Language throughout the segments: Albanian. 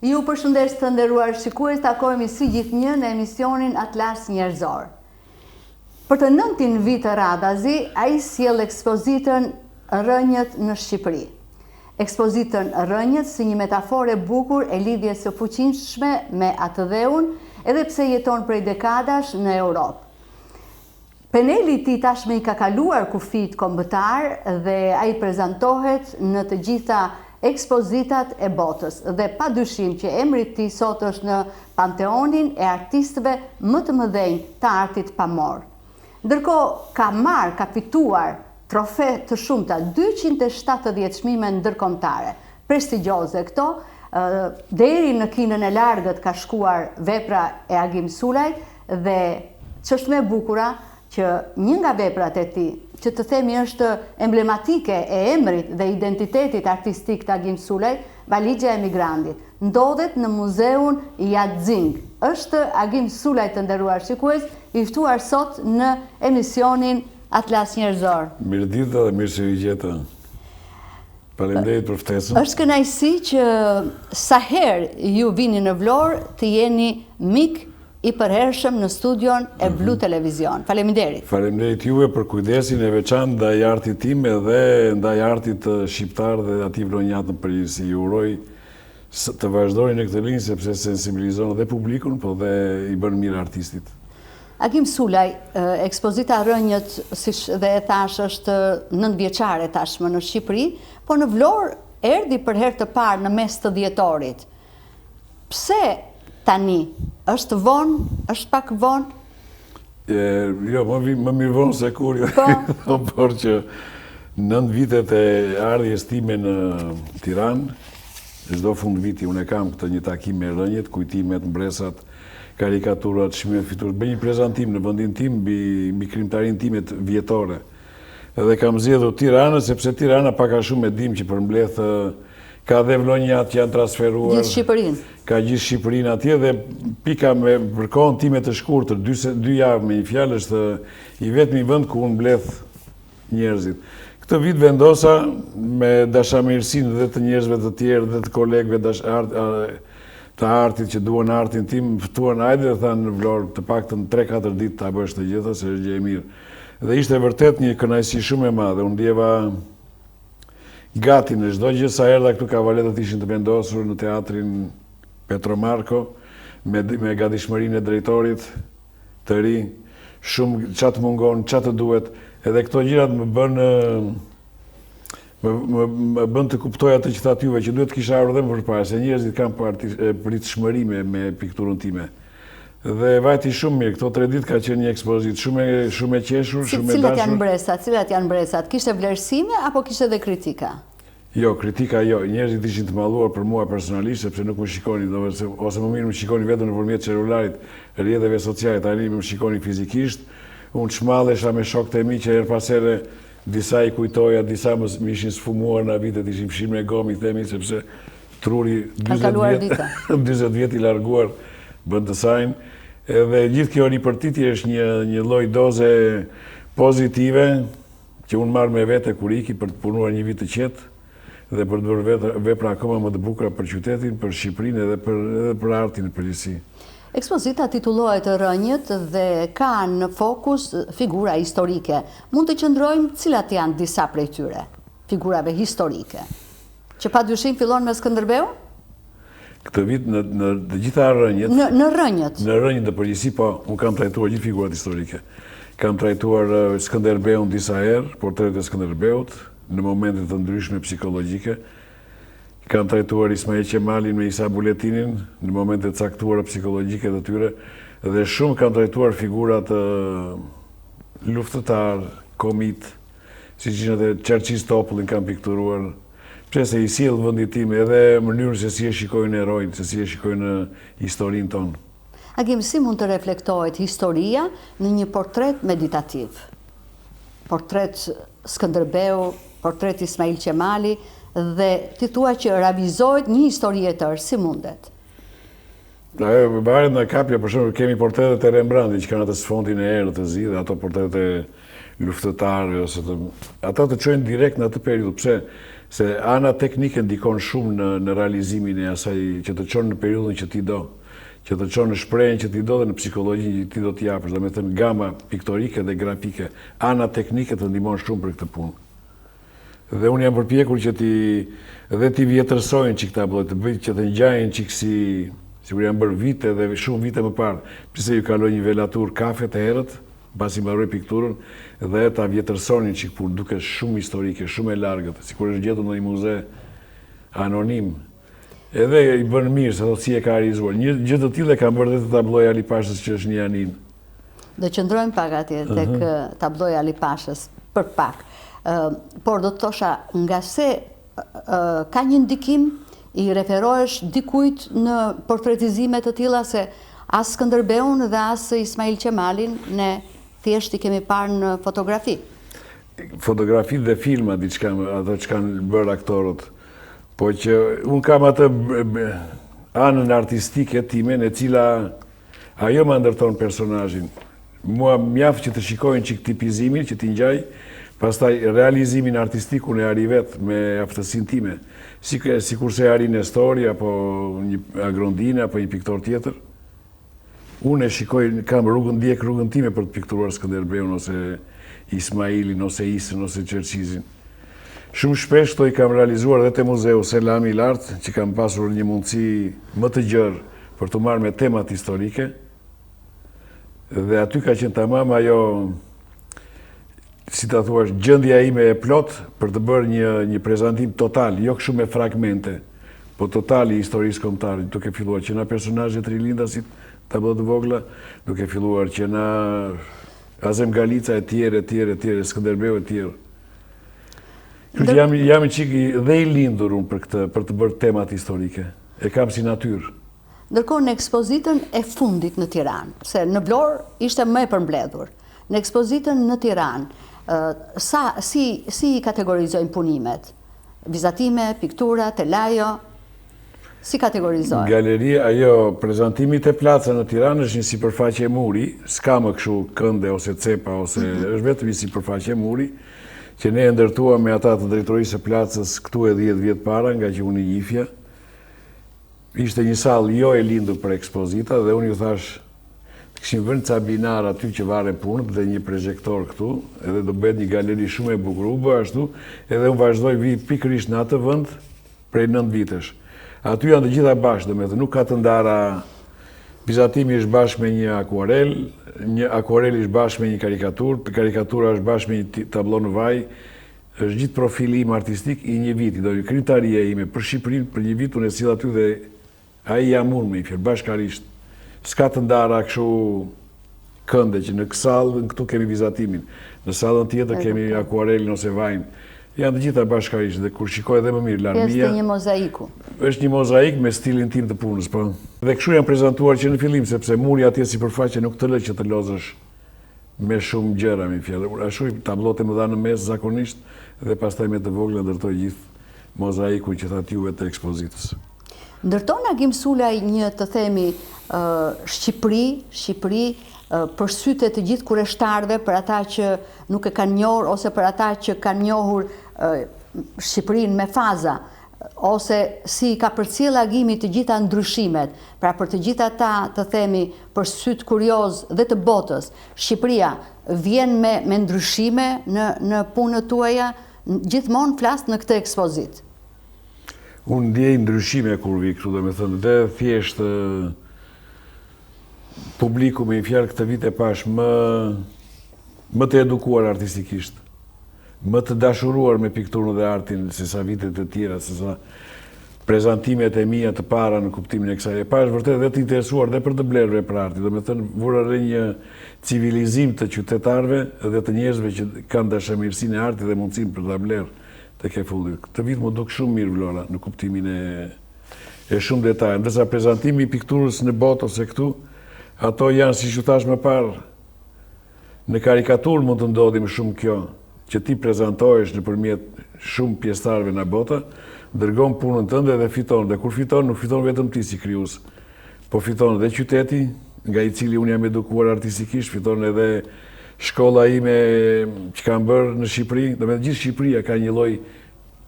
Ju përshëndes të nderuar shikues, takohemi si gjithnjë në emisionin Atlas Njerëzor. Për të 9-tin vit të radhazi, ai sjell ekspozitën Rënjët në Shqipëri. Ekspozitën Rënjët si një metaforë e bukur e lidhjes së fuqishme me atë dheun, edhe pse jeton prej dekadash në Europë. Peneli i tij tashmë i ka kaluar kufit kombëtar dhe ai prezantohet në të gjitha ekspozitat e botës dhe padyshim që emri i tij sot është në panteonin e artistëve më të mëdhenj të artit pamor. Ndërkohë ka fituar trofe të shumta, 270 çmime ndërkombëtare, prestigjioze këto, deri në Kinën e Largët ka shkuar vepra e Agim Sulajt dhe ç'është më e bukura që një nga veprat e tij, që të themi është emblematike e emrit dhe identitetit artistik të Agim Sulajt, Valigja e Emigrantit, ndodhet në muzeun Jadzing. Është Agim Sulajt, të nderuar shikues, i ftuar sot në emisionin Atlas Njerëzor. Mirëditë dhe mirë se u gjeta. Faleminderit për ftesën. Është kënaqësi që sa herë ju vini në Vlorë të jeni mik i përhershëm në studion e Blu Televizion. Faleminderit. Faleminderit juve për kujdesin e veçantë ndaj artit tim dhe ndaj artit shqiptar dhe atij vlonjat në përgjithësi. Ju uroj të vazhdojnë në këtë linjë sepse sensibilizon dhe publikun, po dhe i bën mirë artistit. Agim Sulaj, ekspozita Rënjët, siç dhe e thash, është 9 vjeçare tashmë në Shqipëri, po në Vlorë erdhi për herë të parë në mes të dhjetorit. Pse tani? Është vonë? Është pak vonë? Jo, më mirë vonë se kur jo. Por që 9 vitet e ardhjes time në Tiranë, çdo fund viti unë kam këtë një takim me Rënjët, kujtimet, mbresat, karikaturat, çmimet fituar. Bëj një prezantim në vendin tim mbi krijimtarinë time vjetore. Edhe kam zgjedhur Tiranën sepse Tirana pak a shumë e dim që përmbledh ka dhe vlonjat që janë transferuar. Gjithë Shqipërinë. Ka gjithë Shqipërinë atje dhe pika me për kohën time të shkurtër, 2 javë me një fjalë, është i vetmi vend ku unë mbledh njerëzit. Këtë vit vendosa me dashamirësinë dhe të njerëzve të tjerë dhe të kolegëve të artit që duan artin tim, ftuan hajde dhe thanë në Vlorë të paktën 3-4 ditë ta bësh të gjitha, se është gjë e mirë. Dhe ishte vërtet një kënaqësi shumë e madhe. Unë ndjeva gati në çdo gjë, sa erdha këtu kavaletët ishin të vendosur në teatrin Petro Marko, me gatishmërinë e drejtorit të ri, shumë çfarë të mungon, çfarë të duhet, edhe këto gjërat më bën të kuptoj atë që thatë juve, që duhet të kisha ardhur dhe më përpara, se njerëzit kanë pritshmëri me pikturën time. Dhe vajti shumë mirë, këto 3 ditë ka qenë një ekspozitë shumë e qeshur, shumë e dashur. Cilat janë mbresat? Kishte vlerësime apo kishte edhe kritika? Jo, kritika jo. Njerëzit ishin të malluar për mua personalisht sepse nuk më shikonin, ose më mirë më shikonin vetëm nëpërmjet celularit, rrjeteve sociale, tani më shikonin fizikisht. Unë çmallesha me shokët e mi që her pas here disa i kujtoja, disa më ishin sfumuar në vitet, ishin fshirë me gomë, i themi, sepse truri 40 vjet i larguar bën të sajnë. Edhe gjithë kjo ripërtitje është një lloj doze pozitive që unë marr me vete kur iki për të punuar një vit të qetë dhe për të bërë vepra akoma më të bukura për qytetin, për Shqipërinë edhe për artin në përgjithësi. Ekspozita titullohet Rënjët dhe ka në fokus figura historike. Mund të qëndrojmë cilat janë disa prej tyre, figurave historike, që padyshim fillon me Skënderbeu? Këtë vit në të gjitha Rënjët. Në Rënjët. Në Rënjët në përgjithësi, po, unë kam trajtuar gjithë figurat historike. Kam trajtuar Skënderbeun disa herë, portretet e Skënderbeut, në momente të ndryshme psikologjike. Kam trajtuar Ismail Qemalin me Isa Buletinin, në momente të caktuara psikologjike të tyre, dhe shumë kam trajtuar figurat luftëtar, komit, si që në Çerçis Topullin kam pikturuar, pse se i sjell vendit tim edhe mënyrën se si e shikojnë herojnë, se si e shikojnë historinë tonë. Agim, si mund të reflektohet historia në një portret meditativ? Portret Skënderbeu, portret Ismail Qemali, dhe ti thua që ravizohet një histori e tërë, si mundet? Varet në kapja, për shembull, kemi portretet e Rembrandtit që kanë atë sfondin e errët të zi, dhe ato portretet e luftëtarëve ose ato të çojnë direkt në atë periudhë. Pse? Se ana teknike ndikon shumë në realizimin e asaj që të qonë në periudhën që ti do, që të qonë në shprehjen që ti do dhe në psikologjinë që ti do t'i japësh, domethënë gama piktorike dhe grafike, ana teknike të ndihmon shumë për këtë punë. Dhe unë jam përpjekur që ti vjetërsojnë që këta tabloid, të bëjt që të ngjajnë çik sigur janë bërë vite dhe shumë vite më parë, pse ju kaloi një velatur kafe të herët, pasi mbaroi pikturën, dhe ta vjetërsonin çik punë, duke shumë historike, shumë e largët, sikur është gjetur në një muze anonim. Edhe i bën mirë, se si e ka realizuar. Një gjë të tillë ka bërë edhe tabloja Ali Pashës që është një anin. Do qëndrojmë pak atje tek tabloja Ali Pashës, për pak. Por do të thosha nga se ka një ndikim i referohesh dikujt në portretizime të tilla se as Skënderbeun dhe as Ismail Qemalin ne thjesht i kemi parë në fotografi. Fotografi dhe filma, ato që kanë bërë aktorët. Po që unë kam atë anën artistike time, e cila ajo më ndërton personazhin. Mua mjaft që të shikojnë çik tipizimin, që t'i ngjaj, pastaj realizimin artistik unë e arri vetë me aftësinë time. Sikur se arri Nestori, apo një Agrondina, apo një piktor tjetër. Unë e shikoj, kam ndjek rrugën time për të pikturuar Skënderbeun, ose Ismailin, ose Isën, ose Qerqizin. Shumë shpesh këto i kam realizuar dhe te Muzeu Selami i Lartë, që kam pasur një mundësi më të gjerë për të marrë me temat historike. Dhe aty ka qenë tamam ajo, si ta thuash, gjendja ime e plot për të bërë një prezantim total, jo kështu me fragmente, po total i historisë kombëtare, duke filluar që na personazhet rilindasit, tablo të vogla, duke filluar që na Azem Galica e tjerë, Skënderbeu e tjerë. Kështu jam çik dhe i lindur unë për të bërë temat historike. E kam si natyrë. Ndërkohë në ekspozitën e fundit në Tiranë, se në Vlorë ishte më e përmbledhur. Në ekspozitën në Tiranë, si i kategorizojnë punimet? Vizatime, piktura, telajo, si kategorizojnë? Galeria, ajo, prezantimit e placa në Tiranë është një sipërfaqe e muri, s'ka më kështu kënde ose cepa, ose është vetëm një sipërfaqe e muri, që ne e ndërtuam me ata të drejtorisë së placës këtu e 10 vjet para, nga që unë i njifja. Ishte një sallë jo e lindur për ekspozita dhe unë ju thash, kishim vënë ca binar aty që varen punët dhe një projektor këtu, edhe do bëhet një galeri shumë e bukur, u bë ashtu, edhe unë vazhdoj vi pikërisht në atë vend prej 9 vitesh. Aty janë të gjitha bashkë, domethënë nuk ka të ndara. Vizatimi është bashkë me një akuarel është bashkë me një karikatura është bashkë me një tablo në vaj, është gjithë profilim artistik i një viti, do një kritaria ime për Shqipërinë, për një vit unë e sill aty dhe ai jam unë me i fjalë, bashkarisht. S'ka të ndara kështu kënde që në kësallë, këtu kemi vizatimin, në sallën tjetër kemi akuarelin ose vajin. Janë të gjitha bashkarisht dhe kur shikoj edhe më mirë larmia. Është një mozaiku. Është një mozaik me stilin tim të punës, po. Dhe kështu janë prezantuar që në fillim, sepse muri atje sipërfaqe nuk të lë që të lozësh me shumë gjëra, me fjalë. Ashtu tablot e mëdha në mes zakonisht dhe pastaj me të vogla ndërtoj gjithë mozaikun që thatë juve të ekspozitës. Ndërton Agim Sulaj një, të themi, Shqipëri për sytë të gjithë kureshtarëve, për ata që nuk e kanë njohur ose për ata që kanë njohur Shqipërinë me faza, ose si ka përcjell Agimi të gjitha ndryshimet, pra për të gjitha ata, të themi, për sytë kurioz dhe të botës, Shqipëria vjen me ndryshime në punët tuaja, gjithmonë flas në këtë ekspozitë. Unë ndjej ndryshime kur vi këtu, domethënë, dhe thjesht publiku me i fjalë këtë vit e pash më të edukuar artistikisht, më të dashuruar me pikturën dhe artin se sa vitet e tjera, se sa prezantimet e mia të para në kuptimin e kësaj. E pash vërtet dhe të interesuar dhe për të blerëve për artin, domethënë vura re një civilizim të qytetarëve dhe të njerëzve që kanë dashamirësinë e artit dhe mundësinë për ta blerë tek e fundit. Këtë vit më duk shumë mirë Vlora në kuptimin e shumë detaje, ndërsa prezantimi i pikturës në botë ose këtu, ato janë, si që thash më parë, në karikaturë mund të ndodhi më shumë kjo, që ti prezentohesh nëpërmjet shumë pjesëtarëve në bota, dërgon punën tënde dhe fiton. Dhe kur fiton, nuk fiton vetëm ti si krijues, po fiton edhe qyteti, nga i cili unë jam edukuar artistikisht, fiton edhe shkolla ime që kam bërë në Shqipëri, domethënë gjithë Shqipëria ka një lloj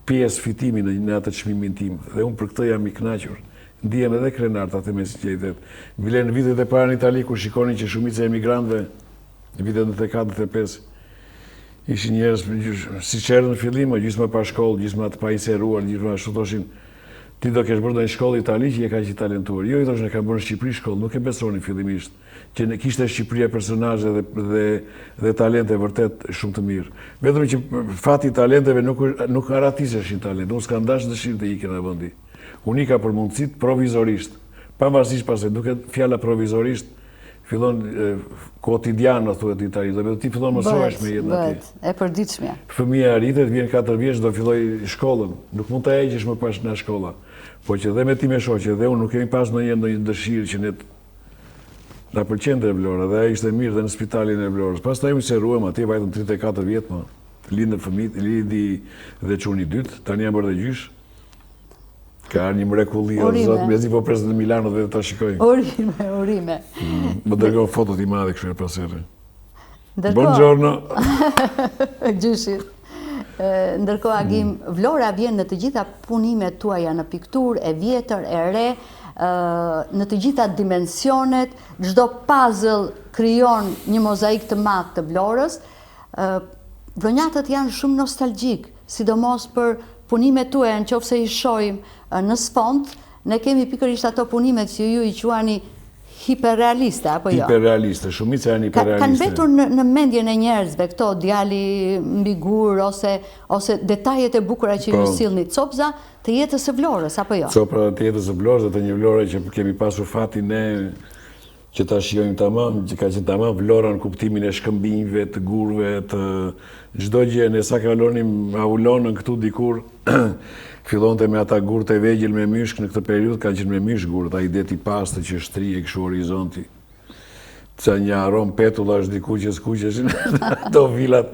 pjesë fitimin në atë çmimin tim. Dhe unë për këtë jam i kënaqur. Ndihem edhe krenar të atë me sinqeritet. Bile në vitet e para në Itali, kur shikonin që shumica e emigrantëve, në vitet 94-95, ishin njerëz si çerdhën në fillim, gjysma pa shkollë, gjysma të pa inseruar, gjysma ashtu thoshin, ti do kesh bërë në shkollë Itali që je kaq i talentuar. Jo, i thoshin, e kam bërë në Shqipëri shkollë, nuk e besonin fillimisht që ne kishte Shqipëria personazhe dhe talente vërtet shumë të mirë. Vetëm që fati i talenteve nuk haratiseshin talent, unë s'kam dashur dëshirë të ikin në vendi. Unë ka për mundësit provizorisht, pavarësisht pse duket fjala provizorisht fillon kotidiano thuhet në Itali, do ti fillon mësohesh me jetën atje. E përditshme. Fëmia arritet, vjen 4 vjeç, do filloj shkollën. Nuk mund ta heqësh më pas nga shkolla. Po që dhe me ti me shoqe, dhe unë nuk kemi pas ndonjë dëshirë që ne na pëlqente Vlora, dhe ai ishte mirë dhe në spitalin e Vlorës. Pastaj u seruam atje, vajtëm 34 vjet më. Lindën fëmijët, lindi dhe çuni dytë, tani jam bërë dhe gjysh. Ka një mrekulli, o zot, mezi po presë në Milano dhe ta shikoj. Urime. Më dërgoj fotot i madhe kështu e pasere. Buongiorno. Gjyshit. Ndërkohë, Agim, Vlora vjen në të gjitha punimet tuaja në pikturë, e vjetër, e re, në të gjitha dimensionet, çdo puzzle krijon një mozaik të madh të Vlorës. Vlonjatët janë shumë nostalgjik, sidomos për punimet tuaja, nëse i shohim në sfond, ne kemi pikërisht ato punimet që ju i quani hiperrealiste, apo jo? Hiperrealiste, shumica janë hiperrealiste. Kanë mbetur në mendjen e njerëzve këto djali mbi gur ose detajet e bukura që ju sillni, copza të jetës së Vlorës, apo jo? Copra të jetës së Vlorës, dhe të një Vlore që kemi pasur fatin ne që ta shijojmë tamam, që ka qenë tamam Vlora në kuptimin e shkëmbinjve, të gurve, të çdo gjë, ne sa kalonim aulonën këtu dikur, fillonte me ata gurët e vegjël me myshk, në këtë periudhë kanë qenë me myshk gurët, ai deti pastë që shtrije kështu horizonti. Ca një arom petullash dikuqes ato vilat.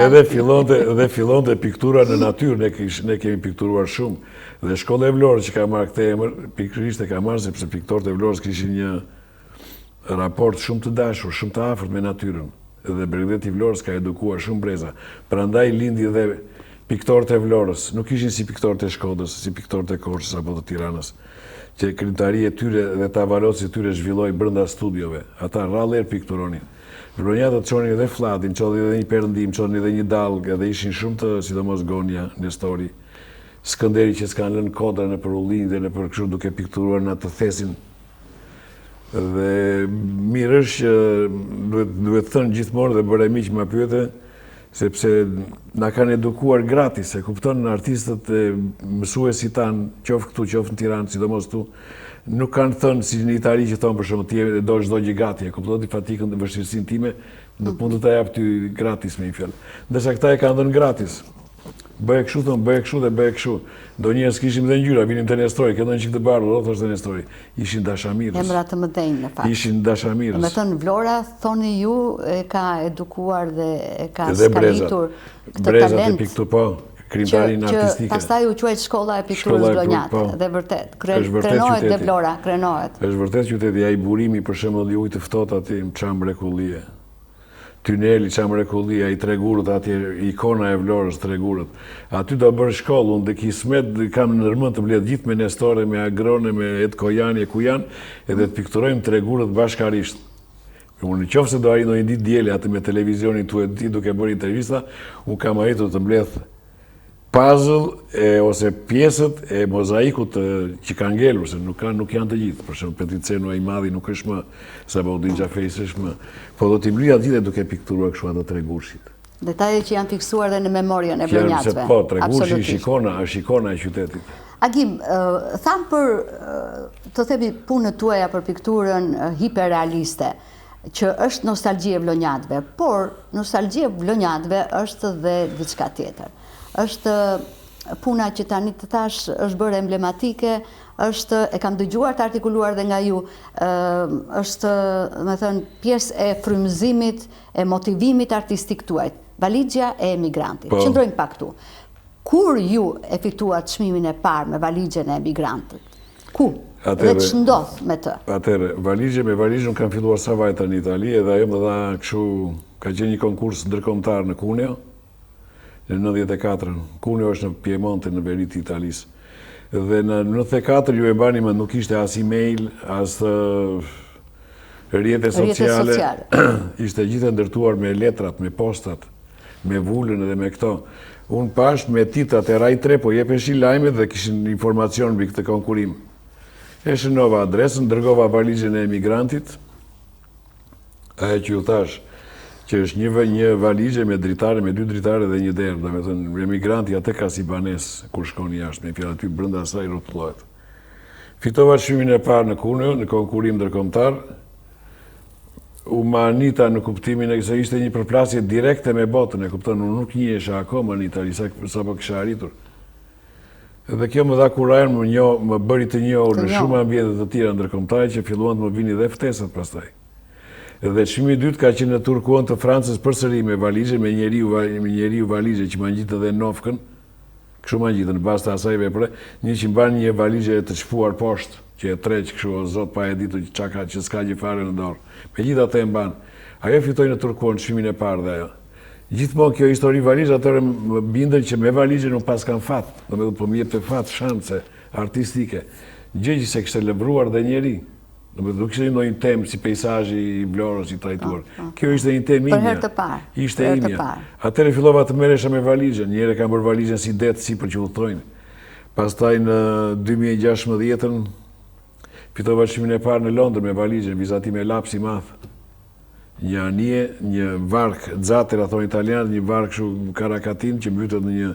Edhe fillonte piktura në natyrë, ne kemi pikturuar shumë. Dhe shkolla e Vlorës që ka marrë këtë emër, pikërisht e ka marrë sepse piktorët e Vlorës kishin një raport shumë të dashur, shumë të afërt me natyrën. Dhe Bregdeti i Vlorës ka edukuar shumë breza. Prandaj lindi dhe piktorët e Vlorës, nuk ishin si piktorët e Shkodrës, si piktorët e Korçës apo të Tiranës, që krijimtaria e tyre dhe tavaloci e tyre zhvilloi brenda studiove. Ata rrallë pikturonin. Vlonjatët çonin edhe Fllatin, çonin edhe një perëndim, çonin edhe një dallgë, dhe ishin shumë të, sidomos Gonja, Nestori, Skënderi që s'kanë lënë kodra në për ullinj dhe në për kështu duke pikturuar në atë thesin. Dhe mirë është që duhet thënë gjithmonë dhe bëre miq më pyete, sepse na kanë edukuar gratis, e kupton, artistët e mësuesit tanë, qoftë këtu, qoftë në Tiranë, sidomos këtu, nuk kanë thënë si në Itali që thonë për shembull ti do çdo gjë gati, e kupton, ti fatikën dhe vështirësinë time, nuk mund të ta jap ty gratis me një fjalë. Ndërsa këta e kanë dhënë gratis. Bëje kështu, thonë, bëje kështu dhe bëje kështu. Do njerëz kishim dhe ngjyra, vinim te Nestori, këndon çik të bardhë, thoshte Nestori. Ishin dashamirës. Emra të mëdhenj në fakt. Ishin dashamirës. Me thënë Vlora, thoni ju, e ka edukuar dhe e ka skalitur këtë talent. Brezat e piktur, po, krijimtarinë artistike. Që pastaj u quajt shkolla e pikturës Vlonjate, dhe vërtet, krenohet dhe Vlora, krenohet. Është vërtet qyteti, ai burimi për shembull i ujit të ftohtë aty, çam mrekullie. Tuneli, çam mrekullie, ai Tregurët atje, ikona e Vlorës, Tregurët. Aty do bërë shkollë, unë dhe kismet, kam nërmend të mbledh gjithë me Nestore, me Agrone, me Ed Kojani, ku janë, edhe të pikturojmë Tregurët bashkarisht. Unë nëse do arri ndonjë ditë diele atë me televizionin tu e ti duke bërë intervista, unë kam arritur të mbledh puzzle ose pjesët e mozaikut që kanë ngelur, se nuk janë të gjithë. Për shembull Petricenu ai madhi nuk është më, Sabaudin Xhaferi është më, po do t'i mblija gjithë duke pikturuar kështu ato Tregurshit. Detaje që janë fiksuar dhe në memorien e Vlonjatëve. Po, Tregurshi është ikona e qytetit. Agim, tham për, të themi punët tuaja për pikturën hiperrealiste, që është nostalgjia e Vlonjatëve, por nostalgjia e Vlonjatëve është dhe diçka tjetër. Është puna që tani të thash është bërë emblematike, është, e kam dëgjuar të artikuluar dhe nga ju, është, me thënë, pjesë e frymëzimit, e motivimit artistik tuaj, Valigja e emigrantit. Qëndrojmë pak këtu. Kur ju e fituat çmimin e parë me Valigjen e emigrantit? Ku? Dhe që ndodh me të? Atëre, me Valigjën kam filluar sa vajta në Itali, edhe ajo më dha kështu, ka qenë një konkurs ndërkombëtar në Cuneo, në 94, Cuneo është në Piemonte, në veri të Italisë. Dhe në 94 ju e bani më nuk ishte as email, as rrjete sociale. Ishte gjithë ndërtuar me letrat, me postat, me vullën dhe me këto. Unë pash me titrat e Rai 3, po jepeshin lajmet dhe kishin informacion mbi këtë konkurim. E shënova adresën, dërgova valizhen e emigrantit, ajo që ju thash, që është një valizhe me dritare, me 2 dritare dhe një derë, dhe me thënë, emigranti atë ka si banes, kur shkoni jashtë, me fjallë aty brënda asaj rrotullohet. Fitova çmimin e parë në Cuneo, në konkurim ndërkombëtar, u manita në kuptimin e se ishte një përplasje direkte me botën, e kupton, unë nuk njihesha akoma në Itali, sa po kisha arritur. Dhe kjo më dha kurajër, më bëri të njohur në shumë ambiente të tjera ndërkombëtare që filluan të më vini dhe ftesat pastaj. Dhe çmimi i dytë ka qenë në Turkuon të Francës përsëri me valizhe, me njeriu valizhe që ma ngjitë edhe nofkën, kështu ma ngjitë në bazë të asaj vepre, një që mban një valizhe të çfuar poshtë, që e treq kështu o zot pa e ditur që s'ka gjë fare në dorë. Megjithatë e mban. Ajo fitoi në Turkuon çmimin e parë dhe ajo. Gjithmonë kjo histori valizhe atëherë më bindën që me valizhe nuk pas kam fat, domethënë po më jepte fat shanse artistike. Gjë që se kishte lëvruar dhe njeri. Domethënë nuk ishte ndonjë temë si peizazhi i Vlorës i trajtuar. Kjo ishte një temë imja. Për herë të parë. Ishte imja. Atëherë fillova të merresha me valizhen. Një herë kam bërë valizhen si det sipër që udhtojnë. Pastaj në 2016-ën fitova çmimin e parë në Londër me valizhen, vizatim e laps i madh. Një anije, një vark xater, thonë italianët, një vark kështu karakatin që mbytet në një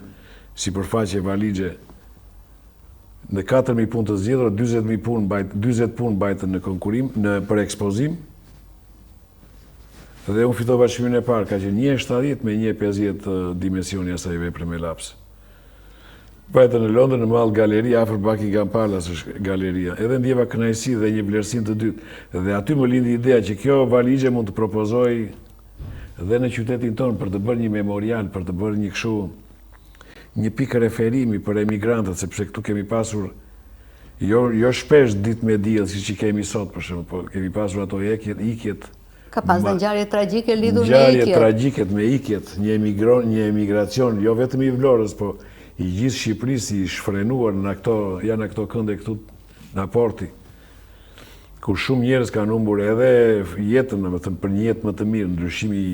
sipërfaqe valixhe. Në 4.000 punë të zgjedhura, 40 punë mbajtën në konkurim, për ekspozim. Dhe unë fitova çmimin e parë, ka qenë 1.70 me 1.50 dimensioni asaj vepre me laps. Mbajtën në Londër në mall galeri, afër Buckingham Palace është galeria. Edhe ndjeva kënaqësi dhe një vlerësim të dytë. Dhe aty më lindi ideja që kjo valizhe mund të propozoj dhe në qytetin tonë për të bërë një memorial, për të bërë një kështu një pikë referimi për emigrantët, sepse këtu kemi pasur jo shpesh ditë me diell siç i kemi sot për shembull, po kemi pasur ato ikjet. Ka pas dhe ngjarje tragjike lidhur me ikjet. Ngjarje tragjike me ikjet, një emigracion jo vetëm i Vlorës, po i gjithë Shqipërisë i shfrenuar janë ato kënde këtu në Porti, kur shumë njerëz kanë humbur edhe jetën, domethënë për një jetë më të mirë, ndryshimi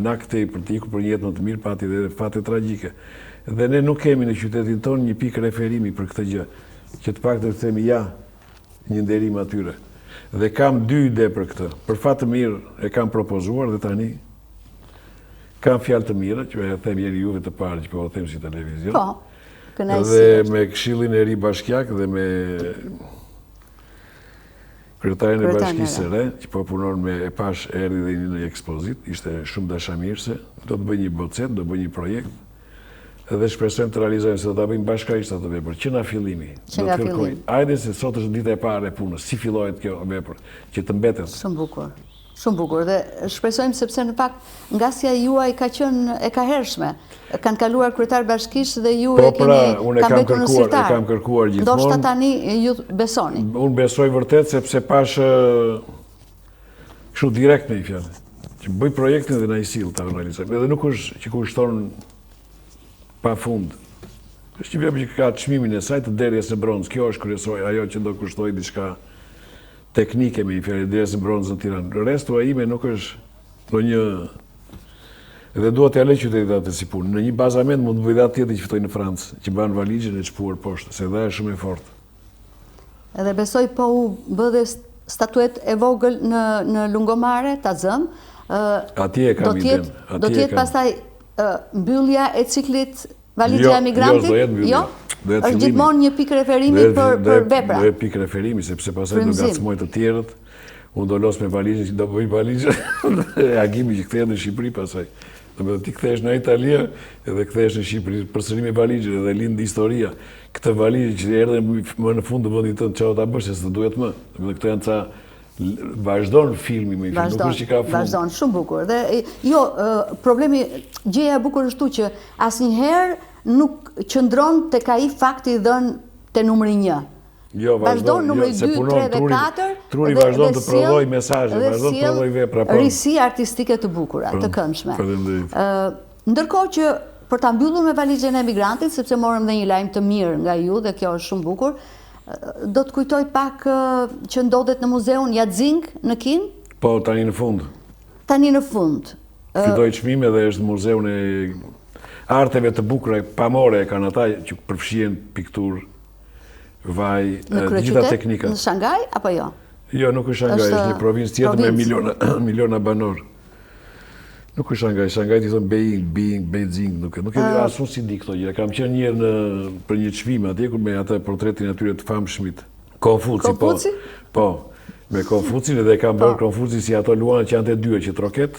na këtej për të ikur për një jetë më të mirë pati edhe fate tragjike. Dhe ne nuk kemi në qytetin tonë një pikë referimi për këtë gjë, që të paktën të themi ja, një nderim atyre. Dhe kam 2 ide për këtë. Për fat të mirë e kam propozuar dhe tani kam fjalë të mira, që e them jeri juve të parë që po them si televizion. Po, kënaqësi. Dhe me Këshillin e Ri Bashkiak dhe me kryetarin e Bashkisë së Re, që po punon me e pash erdhi dhe një ekspozit, ishte shumë dashamirëse, do të bëj një bocet, do bëj një projekt, dhe shpresojmë të realizojmë se do ta bëjmë bashkërisht atë vepër, që nga fillimi. Që nga fillimi. Hajde se sot është dita e parë e punës, si fillohet kjo vepër, që të mbetet. Shumë bukur. Shumë bukur dhe shpresojmë sepse në fakt ngasja juaj ka qenë e kahershme. Kanë kaluar kryetar bashkisë dhe ju e keni mbetur në sirtar. E kam kërkuar gjithmonë. Ndoshta tani ju besoni. Unë besoj vërtet sepse pash kështu direkt me një fjalë. Që bëj projektin dhe na i sill ta realizojmë. Edhe nuk është që kushton pafund. Është një vepër që ka çmimin e saj të derjes në bronz. Kjo është kryesore, ajo që do kushtoj diçka teknike me një fjalë, derjes në bronz në Tiranë. Restu ai ime nuk është ndonjë. Dhe dua t'ja lej qytetit atë si punë. Në një bazament mund të bëj atë tjetër që fitoi në Francë, që ban valixhen e çpuar poshtë, se dha është shumë e fortë. Edhe besoj po u bë dhe statuet e vogël në lungomare, ta zëm. Atje e kam iden. Do t'jetë pastaj mbyllja e ciklit valizhe emigrantit? Jo, do jetë mbyllja. Është gjithmonë një pikë referimi për vepra. Do jetë pikë referimi, sepse pastaj do ngacmoj të tjerët. Unë do los me valizhen që do bëj valizhen e agimi që kthehet në Shqipëri pastaj. Do ti kthehesh në Itali edhe kthehesh në Shqipëri përsëri me valizhen dhe lind historia. Këtë valizhe që erdhën më në fund të vendit tonë, çfarë ta bësh se duhet më. Do këto janë ca vazhdon filmi më i film, nuk është që ka fund. Vazhdon, shumë bukur. Dhe jo, problemi, gjëja e bukur është që asnjëherë nuk qëndron tek ai fakti i dhënë te numri 1. Jo, vazhdon numri 2, 3 dhe 4. Truri vazhdon të prodhoj mesazhe, vazhdon të prodhoj vepra. Risi artistike të bukura, të këndshme. Faleminderit. Ndërkohë që për ta mbyllur me valixhen e emigrantit, sepse morëm dhe një lajm të mirë nga ju dhe kjo është shumë bukur, do të kujtoj pak që ndodhet në muzeun Jadzing në Kin? Po, tani në fund. Tani në fund. Fitoi çmime dhe është muzeun e arteve të bukura pamore, kanë ata që përfshihen pikturë, vaj, gjitha teknika. Në Shangaj apo jo? Jo, nuk është Shangaj, është një provincë tjetër me miliona banor. Nuk është Shangaj, Shangaj t'i thonë Beijing, nuk e asun si di këto gjëra. Kam qenë njerë për një çmim atje me ata portretin atyre të famshmit. Konfuci, po. Po, me Konfucin edhe kam bërë Konfuci si ato luana që janë të dyja që troket.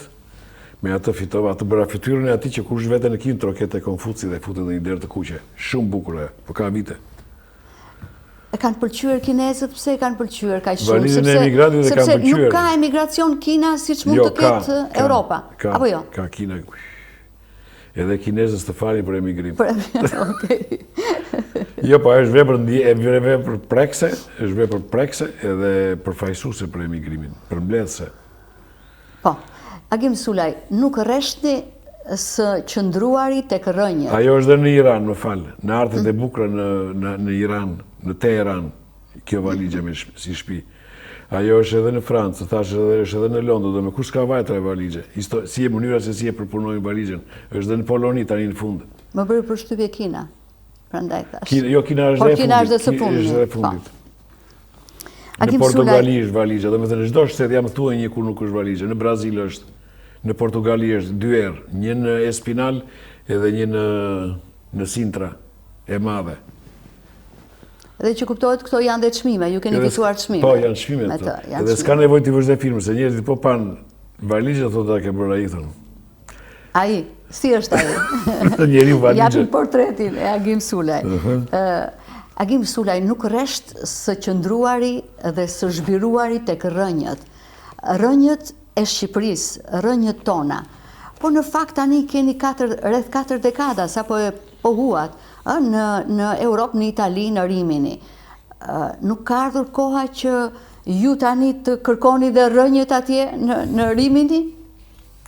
Me atë fitova, atë bëra fytyrën e atij që kush vete në Kinë troket e Konfuci dhe futet në një derë të kuqe. Shumë bukur ajo, po ka vite. E kanë pëlqyer kinezët, pse e kanë pëlqyer kaq shumë? Valizën e emigrantit e kanë pëlqyer. Sepse nuk ka emigracion Kina siç mund të ketë Europa, apo jo? Ka Kina. Edhe kinezët të falin për emigrim. Okej. Jo, po është vepër prekse, është vepër prekse edhe përfaqësuese për emigrimin, për mbledhse. Po. Agim Sulaj, nuk rreshti së qëndruari tek rënjët. Ajo është dhe në Iran, më falë, në artet e bukura në Iran, në Teheran, kjo valigje si shtëpi. Ajo është edhe në Francë, thashë është edhe në Londër, dhe me kush ka vajtra e valigje. Si e mënyra se si e përpunojnë valigjen, është dhe në Poloni tani në fund. Më bëri përshtypje Kina, prandaj thash. Jo, Kina është dhe fundit. Në Portugali është valigja, dhe me thënë, çdo shtet jam thuaj një kur nuk është valigja, në Brazil është, në Portugali është 2 herë, një në Espinal edhe një në Sintra, e madhe. Dhe që kuptohet këto janë dhe çmime, ju keni fituar çmime. Po, janë çmime këto. Edhe s'ka nevojë të vësh dhe filmë, se njerëzit po panë valigja thotë ta ke bërë ai thonë. Ai, si është ai? Njeriu valigja. Japim portretin e Agim Sulaj. Agim Sulaj nuk rresht së qëndruari dhe së zhbiruari tek rënjët. Rënjët e Shqipërisë, rënjët tona. Po në fakt tani keni rreth 4 dekada, sapo e pohuat, në Europë, në Itali, në Rimini. Nuk ka ardhur koha që ju tani të kërkoni dhe rënjët atje në Rimini?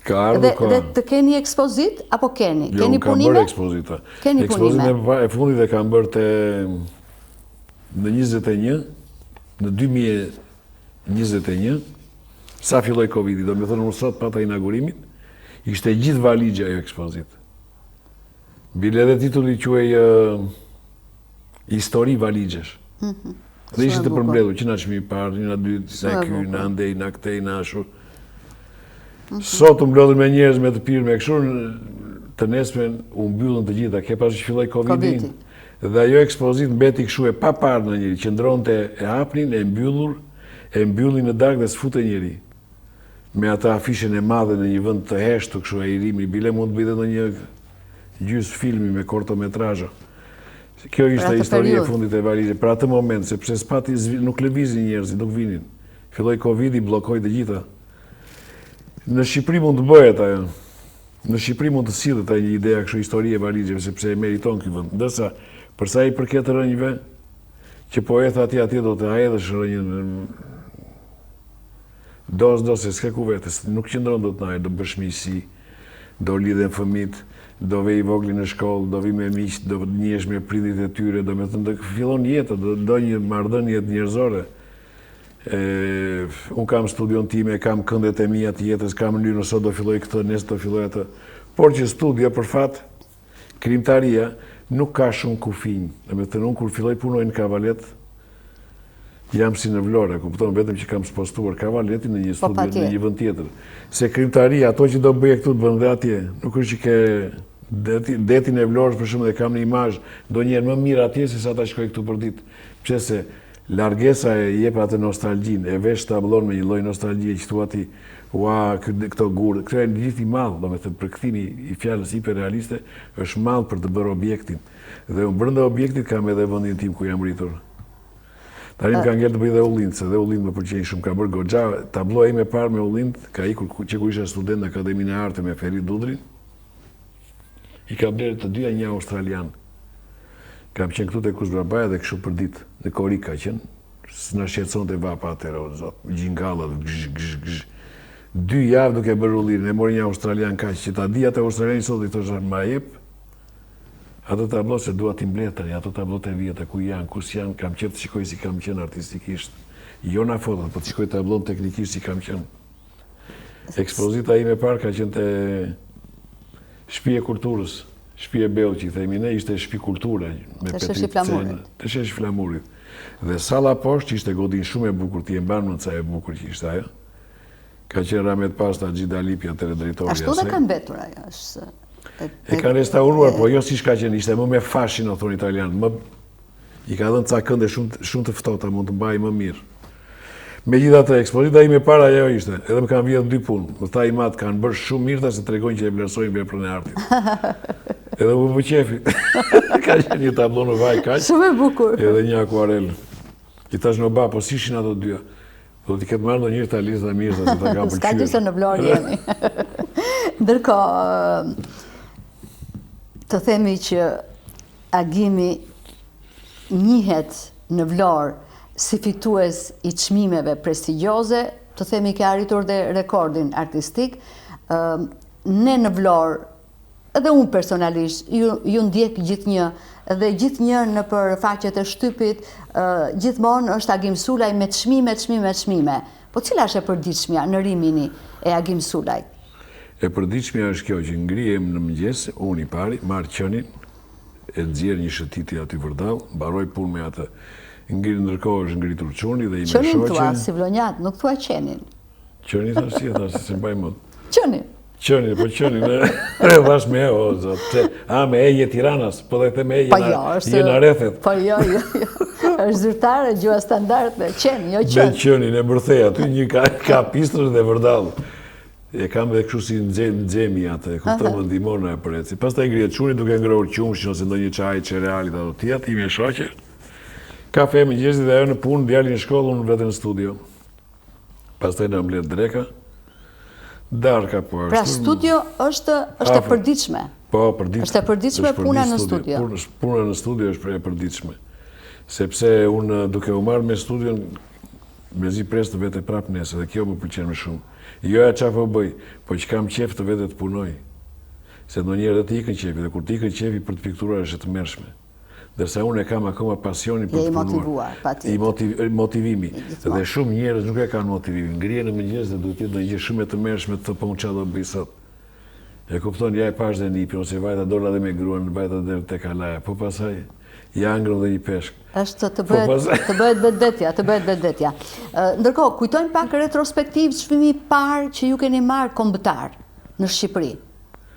Ka ardhur koha. Dhe të keni ekspozit, apo keni? Jo, keni kam bërë ekspozita. Keni punime? Ekspozitën e fundit e kam bërë në 21, në 2021, sa filloi Covidi, do me thënë unë sot pata inaugurimin, ishte gjithë valigja ajo ekspozit. Bile edhe titulli quhej Histori valigjesh. Dhe ishte të përmbledhur, që na çmimi parë, na dytë, na ky, na andej, na këtej, na ashtu. Sot u mblodhën me njerëz me të pirë me kështu, të nesmen u mbyllën të gjitha, ke pas që filloi Covidi. Dhe ajo ekspozit mbeti kështu e pa parë në njëri, qëndronte e hapnin, e mbyllin në darkë dhe s'fute njëri. Me ata afishën e madhe në një vend të heshtu, kështu e i rimi, bile mund të bëjtë në një gjysë filmi me kortometrazha. Kjo ishte historie e fundit e valigje. Për atë moment, sepse s'pati nuk lëvizin njerëzit, nuk vinin. Filloi Covidi, bllokoi të gjitha. Në Shqipëri mund të bëhet ajo. Në Shqipëri mund të sillet ajo një ide kështu historie e valigjeve, sepse e meriton ky vend. Ndërsa për sa i përket rënjve, që po etha atje do të hedhësh rënjën do se s'ka ku vetës, nuk qëndron do të do bësh miqësi, do lidhen fëmijët, do vej i vogli në shkollë, do vi me miq, do njihesh me prindit e tyre, do me thënë, do fillon jeta, do një marrëdhënie njerëzore. Unë kam studion time, kam këndet e mia të jetës, kam mënyrë nëse do filloj këtë, nesër do filloj atë. Por që studia për fat, krimtaria nuk ka shumë kufinj. Do me thënë, unë kur filloj punoj në Kavalet, jam si në Vlorë, kupton vetëm që kam spostuar Kavaletin në një studio në një vend tjetër. Se krimtaria, ato që do bëje këtu të bën dhe atje, nuk është që ke detin e Vlorës për shumë dhe kam një imazh ndonjëherë më mirë atje se sa ta shkoj këtu për ditë. Pse se largesa e jep atë nostalgjinë, e vesh tablon me një lloj nostalgjie që thua ti, ua, këto gurë, këto janë gjithë i madh, domethënë përkthimi i fjalës hiperrealiste është madh për të bërë objektin. Dhe unë brenda objektit kam edhe vendin tim ku jam rritur. Tani më ka ngel të bëj dhe Ullind, se dhe Ullind më pëlqejnë shumë, ka bërë goxha, tabloa ime e parë me Ullind, ka ikur që ku isha student në Akademinë e Arte me Ferit Dudrin, i ka blerë të dyja një australian. Kam qenë këtu te Kuzbrabaja dhe kështu për ditë, në Korik ka qenë, s'na shqetësonte vapa atëherë, o zot, gjingallat, gzh. 2 javë duke bërë Ullirin, e mori një australian kaq që ta di atë australiani sot i thoshte ma jep, Ato tablo se dua t'i mbletëri, ato tablot e vjetë, ku janë, kus janë, kam qef të shikoj si kam qenë artistikisht. Jo na fotot, po të shikoj tablon teknikisht si kam qenë. Ekspozita ime parë ka qenë te Shtëpia e Kulturës, Shtëpia e Bellçi, themi ne, ishte shtëpi kulture me Sheshi Flamurit. Te Sheshi Flamurit. Dhe salla poshtë ishte godin shumë e bukur, ti e mban më sa e bukur që ishte ajo. Ka qenë Ramet Pasta, Gjida Lipi, atëre drejtori. Ashtu dhe ka mbetur ajo, është... E kanë restauruar, po jo si shka qenë, ishte më me fashin, o thonë italianë. I ka dhënë ca kënde shumë të ftohta, mund të mbaj më mirë. Megjithatë, ekspozita ime para ajo ishte, edhe më kanë vjedhur 2 punë. Më tha i matë kanë bërë shumë mirë, se tregojnë që e vlerësojnë veprën e artit. Edhe më pëqefi. Ka qenë një tablo në vaj kaq. Shumë e bukur. Edhe një akuarel. I tash në ba, po si ishin ato dyja? Do t'i ketë marrë ndonjëherë ta lizë dhe mirë, se ta ka pëlqyer. S'ka gjë se në Vlorë jemi. Ndërkohë, të themi që Agimi njihet në Vlorë si fitues i çmimeve prestigjioze, të themi ke arritur dhe rekordin artistik. Ne në Vlorë, edhe unë personalisht, ju ndjek gjithnjë, dhe gjithnjë në për faqet e shtypit, gjithmonë është Agim Sulaj me çmime. Po cila është e përditshmja në rimini e Agim Sulajt? E përditshmja është kjo që ngrihem në mëngjes, unë i pari, marr qenin, e nxjerr një shëtiti aty vërdall, mbaroj punë me atë. Ndërkohë është ngritur quni dhe i me shoqe. Qënin thua, si vlonjat, nuk thua qenin. Qënin thash si, se mbaj mod. Qënin. Qënin, po qënin, e vash me o, zotë. Me eje Tiranas, po dhe the me eje në rethet. Po jo. është zyrtare, gjua standarde, qenin, jo qenin. Me qënin, e mërthej, aty një ka pistrë dhe vërdall. E kam dhe kështu si nxemi atë, kuptoj më ndihmon në e përreci. Pastaj ngrihet quni duke ngrohur qumshin ose ndonjë çaj, cerealit ato tjetër, i me shoqe. Kafe mëngjesit dhe ajo në punë, djali në shkollë, unë vetë në studio. Pastaj në mbledh dreka. Darka po është. Pra studio është e përditshme. Po, përditshme. Është e përditshme puna në studio. Puna në studio është e përditshme. Sepse unë duke u marrë me studion, mezi pres të vete prapë nesë, dhe kjo më pëlqen më shumë. Jo e qa po bëj, po që kam qef të vete të punoj. Se ndonjëherë dhe të ikën qefi, dhe kur të ikën qefi për të pikturar është të mërshme. Dërsa unë e kam akoma pasionin për të punuar. Je i motivuar, patjetër. Motivimi. Dhe shumë njerëz nuk e kanë motivimin. Ngrihen në mëngjes dhe duhet të jetë ndonjë gjë shumë e tmerrshme të po çfarë do bëj sot. E kupton, ja e pash dhe nipin, ose vajta dola dhe me gruan, vajta dhe te kalaja. Po pasaj, ja ngrëm dhe një peshk. Është të bëhet vetvetja. Ndërkohë, kujtojmë pak retrospektiv çmimi i parë që ju keni marrë kombëtar në Shqipëri.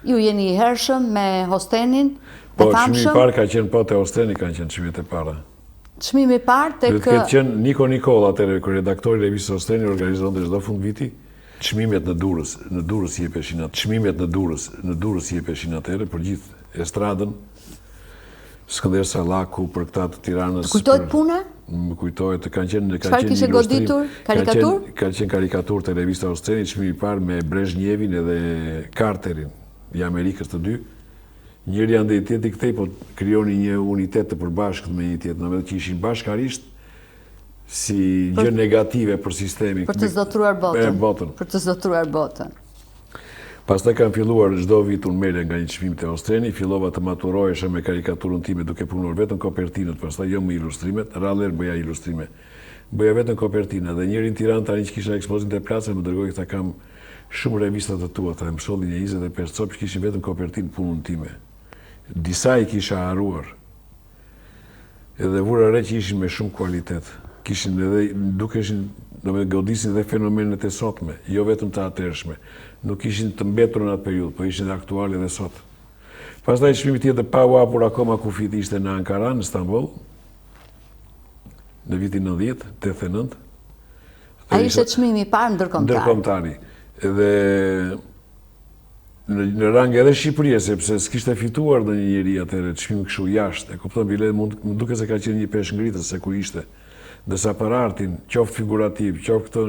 Ju jeni i hershëm me Hostenin. Po, çmimi i parë ka qenë po te Hosteni kanë qenë çmimet e para. Çmimi i parë tek... Duhet të qenë Niko Nikolla, atëherë redaktori i revistës Hosteni, organizonte çdo fund viti çmimet në Durrës jepeshin atë. Çmimet në Durrës jepeshin atëherë për gjithë estradën. Skënder Sallaku për këta të Tiranës. Kujtohet puna? Më kujtohet, kanë qenë çfarë kishte goditur? Karikatur? Ka qenë karikatur te revista Hosteni, çmimi i parë me Brezhnjevin edhe Carterin, i Amerikës të dy. Njëri ande i tjetër i kthej, po krijoni një unitet të përbashkët me një tjetër, në vetë që ishin bashkarisht si gjë negative për sistemin. Për të zotruar botën. Për të zotruar botën. Pastaj kam filluar çdo vit unë merre nga një çmim te Hosteni, fillova të maturohesha me karikaturën time duke punuar vetëm kopertinat, pastaj jo me ilustrimet, rallëher bëja ilustrime. Bëja vetëm kopertina dhe njëri në Tiranë tani që kisha ekspozitën e placave më dërgoi ta kam shumë revista të tua, ta më shollin e 25 copë që kishin vetëm kopertinë punën time. Disa i kisha haruar. Edhe vura re që ishin me shumë kualitet. Kishin edhe, dukeshin, godisin dhe fenomenet e sotme, jo vetëm të atërshme. Nuk ishin të mbetur në atë periudhë, po ishin aktuale dhe sot. Pastaj çmimi tjetër pa u hapur akoma kufiti ishte në Ankara, në Istanbul, në vitin 90, 89. Ai ishte çmimi i parë ndërkombëtar. Edhe në rang edhe Shqipëria, sepse s'kishte fituar në një njeri atëherë çmim kështu jashtë. E kupton, bile më duket se ka qenë një peshë ngritës se ku ishte. Dërsa për artin, qoftë figurativ, qoftë këto,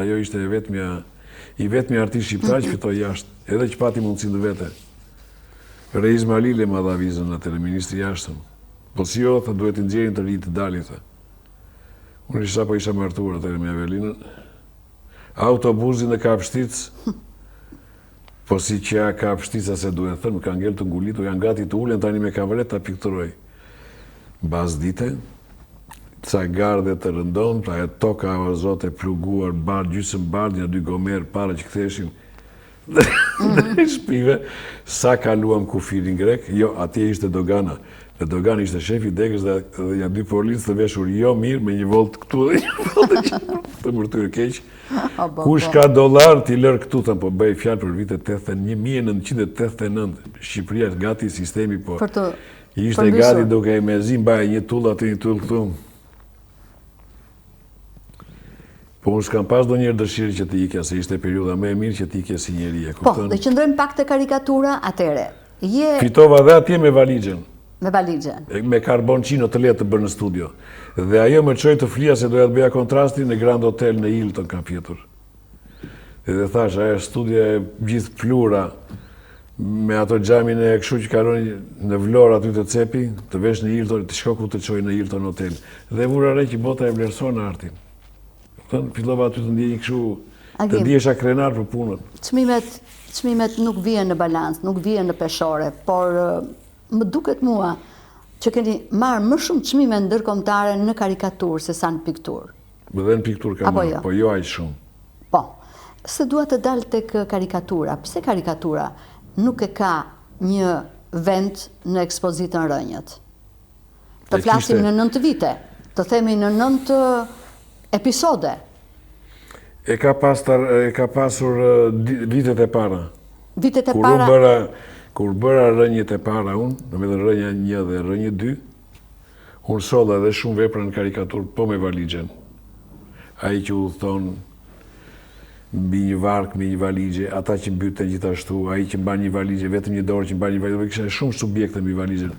ajo ishte i vetmi artist shqiptar që fitoi jashtë, edhe që pati mundësinë vete. Reiz Malile ma dha vizën atëherë, ministri i jashtëm. Po si jo, tha, duhet të nxjerrin të rinj të dalin, tha. Unë isha martuar atëherë me Avelinën. Autobusin në Kapshtic, Po si që ja ka pështica se duhet thënë, më ka ngell të ngulitur, janë gati të ulen tani me kavalet të pikturoj. Bas dite, ca garde të rëndon, pra e toka avazot e pluguar, bardh, gjysëm bardh, një 2 gomer para që këtheshin dhe shpive, sa kaluam kufirin grek, jo, atje ishte dogana. Dhe dogana ishte shefi degës dhe janë 2 policë të veshur jo mirë, me një volt këtu dhe një volt të mërtyrë keq. Kush ka dollar t'i lërë këtu, thëmë, po bëj fjalë për vitet 1989, Shqipëria gati sistemi, po ishte gati duke e mezi mbaj një tull atë një tull këtu. Po unë s'kam pas do njërë dëshirë që t'i ikja, se ishte periuda me e mirë që t'i ikja si njeri e kuptën. Po, dhe qëndrojmë pak të karikatura atere. Fitova dhe atje me valigjen. Me valigjen. Me karboncino të letë të bërë në studio. Dhe ajo më qoj të flia se doja të bëja kontrastin në Grand Hotel në Hilton kam fjetur. Dhe thash, ajo studia e gjithë plura, me ato gjamin e këshu që karoni në Vlorë aty të cepi, të vesh në Hilton, të shko ku të qoj në Hilton Hotel. Dhe vura re që bota e vlerëson artin. Fillova aty të ndjenjë këshu, të ndjesha krenar për punën. Çmimet nuk vjen në balans, nuk vjen në peshore, por më duket mua që keni marrë më shumë çmime ndërkombëtare në karikaturë se sa në pikturë. Dhe në pikturë kam marrë, po jo aq shumë. Po, se dua të dalë tek karikatura. Pse karikatura nuk e ka një vend në ekspozitën Rënjët? Të flasim në 9 vite, të themi në 9 episode. E ka pasur vitet e para. Vitet e para? Kur bëra Rënjët e para unë, në me dhe Rënja 1 dhe Rënjë 2, unë solla dhe shumë vepra në karikaturë, po me valigjen. Ai që u thonë mbi një vark, mbi një valigje, ata që mbyten gjithashtu, ai që mban një valigje, vetëm një dorë që mban një valigje, kisha shumë subjekte mbi valigjen.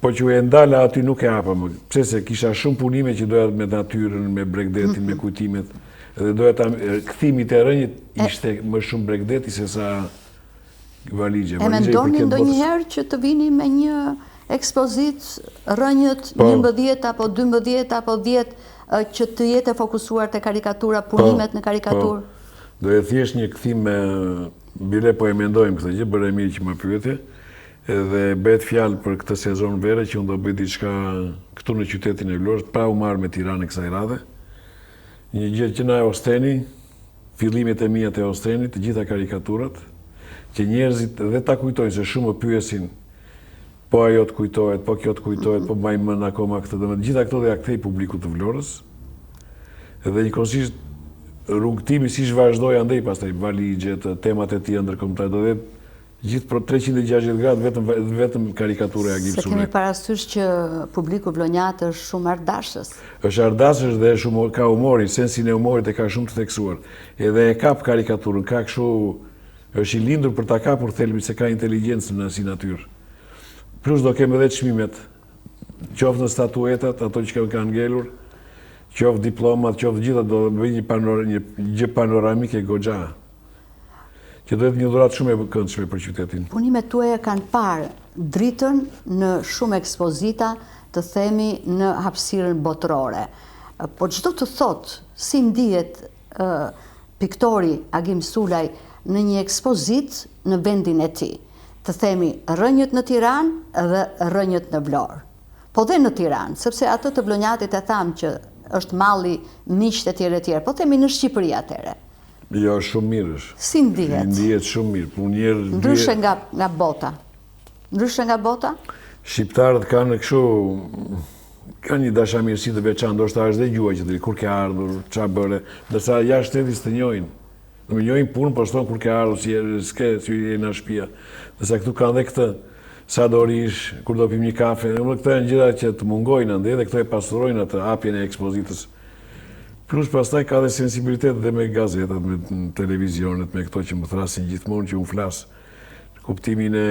Po që u e ndala aty nuk e hapa më, pse se kisha shumë punime që doja me natyrën, me bregdetin, me kujtimet, dhe doja ta kthimi të Rënjit ishte më shumë bregdeti se sa valigje. E mendoni ndonjëherë që të vini me një ekspozit Rënjët 11 apo 12 apo 10 që të jetë fokusuar te karikatura, punimet në karikaturë? Do e thjesht një kthim me bile po e mendojmë këtë gjë, bëre mirë që më pyetje. Edhe bëhet fjalë për këtë sezon vere që unë do bëj diçka këtu në qytetin e Vlorës, pa u marrë me Tiranë kësaj radhe. Një gjë që na e Osteni, fillimet e mia të Ostenit, të gjitha karikaturat, që njerëzit dhe ta kujtojnë se shumë më pyesin, po ajo të kujtohet, po kjo të kujtohet, po mbaj mend akoma këtë, dhe gjitha këto dhe ja kthej publikut të Vlorës. Dhe njëkohësisht rrugtimi si vazhdoi andej pastaj valigjet, temat e tjera ndërkombëtare, do dhe gjithë për 360 gradë vetëm karikaturë e Agim Sulej. Se kemi parasysh që publiku vlonjat është shumë ardashës. Është ardashës dhe ka humorin, sensin e humorit e ka shumë të theksuar. Edhe e kap karikaturën, ka kështu, është i lindur për ta kapur thelbin se ka inteligjencë në si natyrë. Plus do kemi edhe çmimet, qoftë në statuetat, ato që kanë ngelur, qoftë diplomat, qoftë gjitha, do bëj një gjë panoramike goxha, që do jetë një dhuratë shumë e këndshme për qytetin. Punimet tuaja kanë parë dritën në shumë ekspozita, të themi në hapësirën botërore. Po çdo të thotë si ndihet piktori Agim Sulaj në një ekspozit në vendin e tij. Të themi Rënjët në Tiranë dhe Rënjët në Vlorë. Po dhe në Tiranë, sepse ato të vlonjatit e thamë që është malli miqtë e tjerë, po themi në Shqipëri atëre. Jo, shumë mirë është. Si ndihet? Ndihet shumë mirë. Ndryshe nga bota. Ndryshe nga bota? Shqiptarët kanë kështu, kanë një dashamirësi të veçantë, ndoshta është dhe gjua që kur ke ardhur, çfarë bëre, ndërsa jashtë shtetit të njohin. Nuk njohin punën, po thonë kur ke ardhur, si je në shtëpia. Ndërsa këtu kanë dhe këtë, sa do rish, kur do pim një kafe, këto janë gjëra që të mungojnë ande dhe këto e pasurojnë atë hapjen e ekspozitës. Plus pastaj ka dhe sensibilitet dhe me gazetat, me televizionet, me këto që më thrasin gjithmonë që unë flasë. Kuptimin e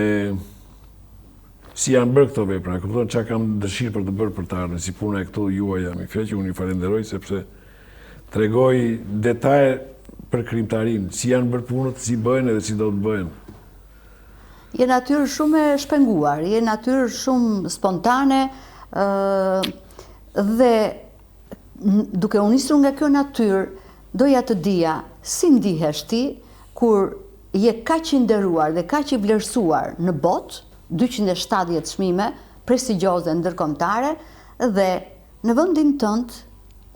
si janë bërë këto vepra, kupton çka kam dëshirë për të bërë për të ardhmen, si puna e këtu juaja, mi fjalë që unë ju falenderoj sepse tregoj detaje për krimtarinë, si janë bërë punët, si bëhen edhe si do të bëhen. Je natyrë shumë e shpenguar, je natyrë shumë spontane dhe duke u nisur nga kjo natyrë, doja të dija si ndihesh ti kur je kaq i nderuar dhe kaq i vlerësuar në botë, 270 çmime prestigjioze ndërkombëtare, dhe në vendin tënd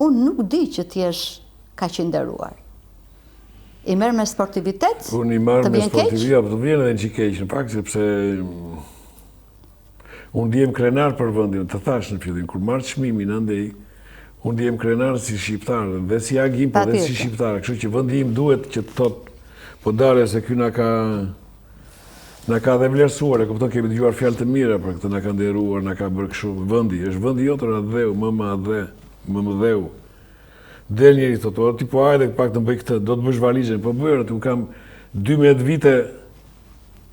unë nuk di që ti jesh kaq i nderuar. I merr me sportivitet? Unë i marr me sportivitet, po të vjen edhe një keq, në fakt sepse unë ndihem krenar për vendin, të thash në fillim, kur marr çmimin andej, unë ndihem krenar si shqiptar, dhe si agim, po dhe si shqiptar, kështu që vendi im duhet që të thotë, po dale se ky na ka dhe vlerësuar, e kupton, kemi dëgjuar fjalë të mira për këtë, na ka nderuar, na ka bërë kështu, vendi, është vendi jotër adheu, më dheu. Del njeri thotë, ti po hajde pak të bëj këtë, do të bësh valizhen, po bëjë, unë kam 12 vite,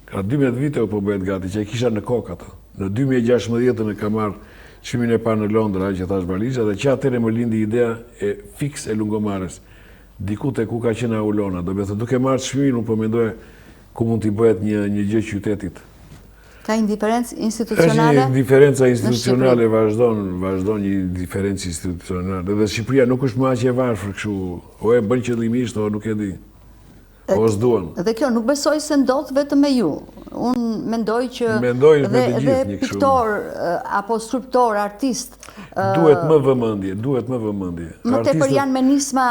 ka 12 vite u po bëhet gati, që e kisha në kokë atë. Në 2016 e ka marrë çmimin e parë në Londra, që thash valizha, dhe që atëre më lindi ideja e fiks e lungomares. Diku te ku ka qenë Aulona, do të thotë duke marrë çmimin, unë po mendoja ku mund t'i bëhet një gjë qytetit. Ka indiferencë institucionale? Është një diferenca institucionale, vazhdon një diferencë institucionale. Dhe Shqipëria nuk është më aq e varfër kështu, o e bën qëllimisht, o nuk e di. O s'duan. Dhe kjo nuk besoj se ndodh vetëm me ju. Unë mendoj që dhe piktor apo skulptor, artist duhet më vëmendje. Më tepër janë me nisma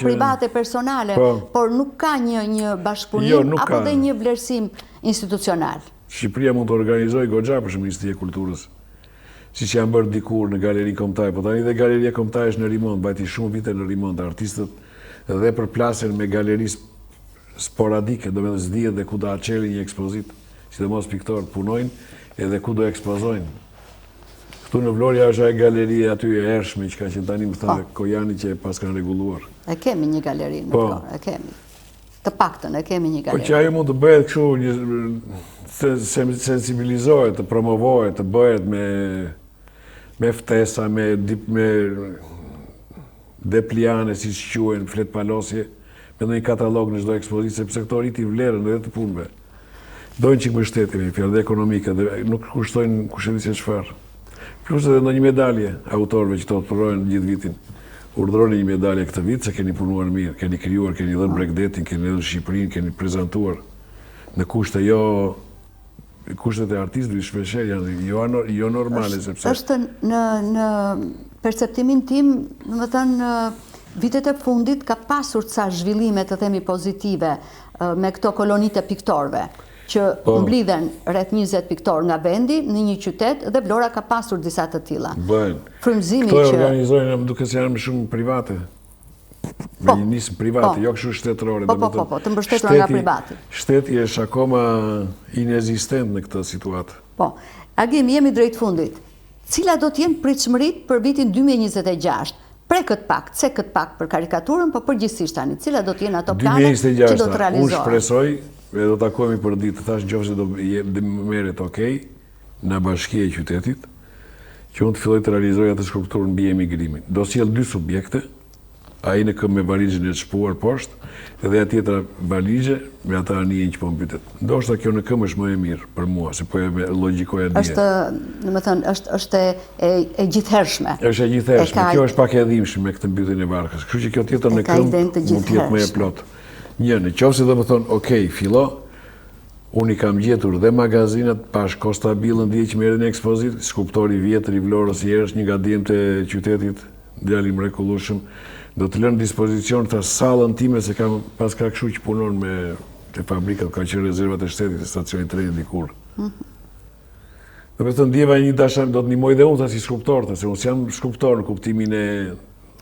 private, personale, por nuk ka një bashkëpunim apo dhe një vlerësim institucional. Shqipëria mund të organizojë goxha për Ministria e Kulturës, siç janë bërë dikur në Galerinë Kombëtare, po tani dhe Galeria Kombëtare është në rimont, mbajti shumë vite në rimont, artistët edhe përplasen me galeri sporadike, do me dhe zdihet dhe ku do aqeli një ekspozit, sidomos piktorët punojnë edhe ku do ekspozojnë. Këtu në Vlorja është ajo galeri aty e ershme që ka qenë tani më thënë Kojani që pas kanë rregulluar. E kemi një galeri në Vlorë, e kemi. Të paktën e kemi një galeri. Po që ajo mund të bëhet kështu, sensibilizohet, të promovohet, të bëhet me ftesa, me depliane, si që quhen, flet palosje, me një katalog në çdo ekspozitë, sepse këto rriti vlerën edhe të punëve. Dojnë qikë mbështetje me fjalë dhe ekonomike, dhe nuk kushtojnë kushedi se çfarë. Plus edhe ndonjë medalje autorëve që të ofrojnë gjithë vitin. Urdhroni një medalje këtë vit se keni punuar mirë, keni krijuar, keni dhënë Bregdetin, keni dhënë Shqipërinë, keni prezantuar në kushte kushtet e artistëve shpeshherë janë jo normale sepse është në perceptimin tim, domethënë vitet e fundit ka pasur ca zhvillime të themi pozitive me këto kolonitë e piktorëve, që mblidhen rreth 20 piktor nga vendi në një qytet dhe Vlora ka pasur disa të tilla. Frymëzimi që këto organizojnë duke se janë më shumë private. Me një nismë private, jo kështu shtetërore. Po, të mbështetura nga privati. Shteti është akoma inezistent në këtë situatë. Po, Agim, jemi drejt fundit. Cila do t'jenë pritshmëritë për vitin 2026? Pre këtë pak, këtë pak për karikaturën, po përgjithsisht tani, cila do t'jenë ato plane që do të realizohen? Unë shpresoj, e do takohemi për ditë, thash nëse do merret okay në bashkia e qytetit, që unë të filloj të realizoj atë skulpturën mbi emigrimin. Do sjell 2 subjekte, ai në këmbë me valizhen e çpuar poshtë, dhe tjetra valizhe me ata anijen që po mbytet. Ndoshta kjo në këmbë është më e mirë për mua, se po e logjikoja dje. Është, domethënë, është e gjithhershme. Është e gjithhershme. Kjo është pak e dhimbshme me këtë mbytjen e varkës. Kështu që kjo tjetër në këmbë mund të jetë më e plotë. Në qoftë do të thonë, okay, fillo, unë i kam gjetur dhe magazinat, pash Kostabillën dje që merren në ekspozit, skulptori i vjetër i Vlorës është një nga djemtë e qytetit, djali i mrekullueshëm, do të lënë dispozicion të sallën time se kam pas ka kështu që punon me te fabrikat, ka qenë rezervat e shtetit e stacionit treni dikur. Do të thonë ndjeva një dasham, do të ndihmoj dhe unë si skulptor, se unë jam skulptor në kuptimin e,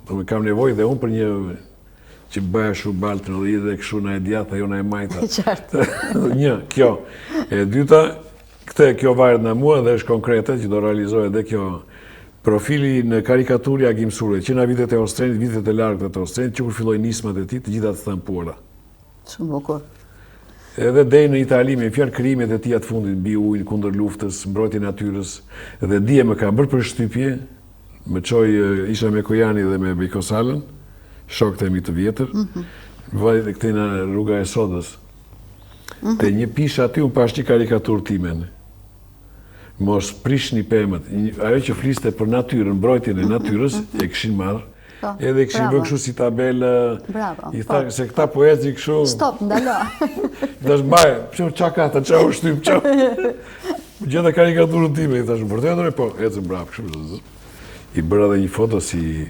do të kam nevojë dhe unë për një që bëja shu baltë në dhe dhe këshu na e djata, jo na e majta. Një, kjo. E dyta, kjo varet nga mua dhe është konkrete që do realizohet dhe kjo profili në karikaturë Agim Suraj, që nga vitet e Ostrenit, vitet e largët të Ostrenit, që kur filloj nismat e tij, të gjitha të thampuara. Shumë bukur. Edhe deri në Itali me fjalë krijimet e tij atë fundit mbi ujin, kundër luftës, mbrojtje natyrës, dhe dje më ka bërë përshtypje, më çoi isha me Kojani dhe me Bejkosalën, shokët e mi të vjetër, vajt e këtej në rruga e Sodës. Te një pish aty unë pash një karikaturë timen. Mos prishni pemët. Ajo që fliste për natyrën, mbrojtjen e natyrës, e kishin marrë, edhe kështu bë kështu si tabelë. Bravo. I tha se këta poetë kështu. Stop, ndalo. Dash mbaj, çka ka ta çau shtyp çau. Gjeta karikaturën time, i thash vërtet po, ecën brap kështu. I bëra edhe një foto si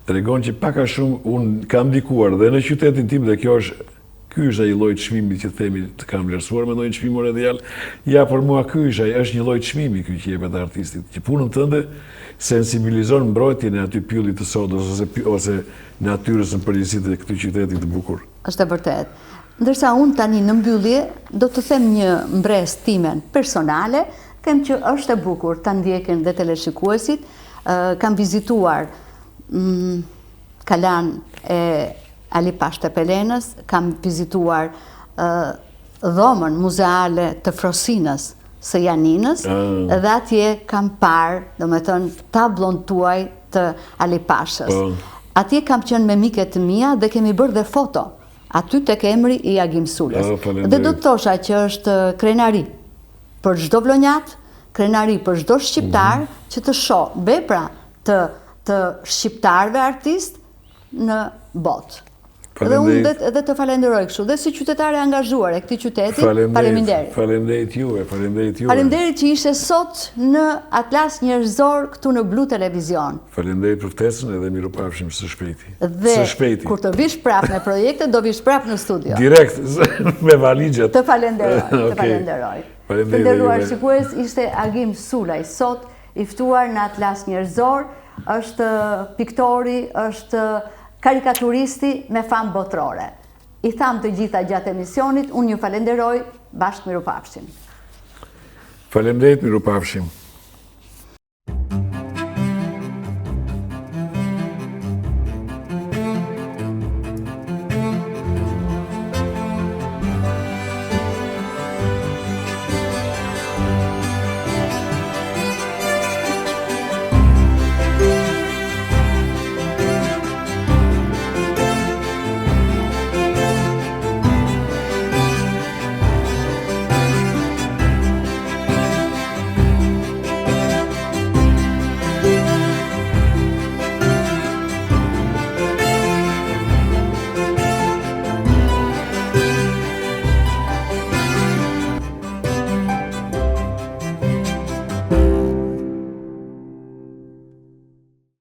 tregon që pak a shumë unë kam ndikuar dhe në qytetin tim dhe ky është ai lloj çmimi që themi të kam vlerësuar me ndonjë çmim moralial. Ja, për mua ky është një lloj çmimi ky që jepet artistit, që punën tënde sensibilizon mbrojtjen e aty pyllit të sodës ose natyrës në përgjithësi të këtij qyteti të bukur. Është e vërtetë. Ndërsa unë tani në mbyllje do të them një mbres timen personale, them që është e bukur ta ndjekin dhe teleshikuesit. Kam vizituar Kalan e Ali Pashte Pelenës, kam vizituar dhomën muzeale të Frosinës së Janinës, dhe atje kam parë, domethënë, tablon tuaj të Ali Pashës. Atje kam qenë me miket të mia dhe kemi bërë dhe foto, aty tek emri i Agim Sulës. Dhe do të thosha që është krenari për çdo vlonjat, krenari për çdo shqiptar që të shoh vepra të shqiptarëve artist në botë. Dhe unë edhe të falenderoj kështu, dhe si qytetare angazhuar e këtij qyteti, faleminderit. Faleminderit juve. Faleminderit që ishe sot në Atlas Njerëzor këtu në Blu Televizion. Faleminderit për ftesën edhe mirupafshim së shpejti. Dhe kur të vish prap me projekte, do vish prap në studio. Direkt me valigjet. Të falenderoj. Të nderuar shikues, ishte Agim Sulaj sot i ftuar në Atlas Njerëzor, është piktori, është karikaturisti me famë botrore. I tham të gjitha gjatë emisionit, unë ju falenderoj, bashkë mirupafshim. Faleminderit, mirupafshim.